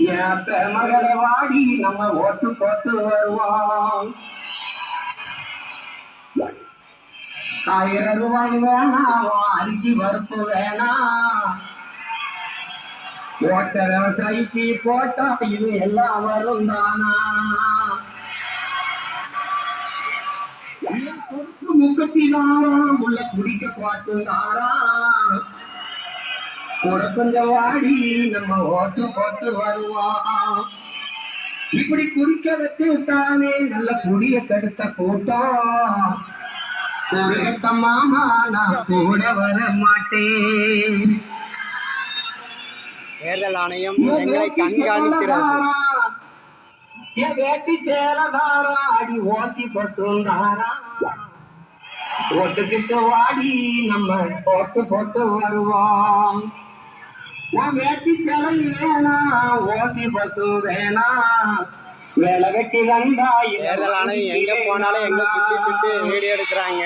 ஏத்த மகளை வாடி நம்ம ஓட்டு போட்டு வருவோம். 1000 ரூபாய் வேணாம், அரிசி பருப்பு வேணாம். ஓட்ட விவசாயிக்கு போட்டா இது எல்லாம் வரும் தானா? முக்கத்தினாராம் உள்ள குடிக்க பாட்டுதாரா. கூட கொஞ்சம் வாடி நம்ம ஓட்டு போட்டு வருவோம். இப்படி குடிக்க வச்சு தானே நல்ல குடிய கெடுத்த கூட்டம். கூடத்த மாமா நான் கூட வர மாட்டேன். தேர்தல் ஆணையம் எங்களை கண்காணிக்கிறது. என் வேட்டி சேலதாரா அடி ஓசி பசுந்தாரா. ஓட்டுக்கிட்ட வாடி நம்ம போட்டு போட்டு வருவோம். உன் வேட்டி சேலை வேணா, ஓசி பசு வேணா. வேலை வெட்டி வந்தா தேர்தல் ஆணையம் எங்க போனாலும் எங்களை சுத்தி சுத்தி வீடியோ எடுக்கிறாங்க.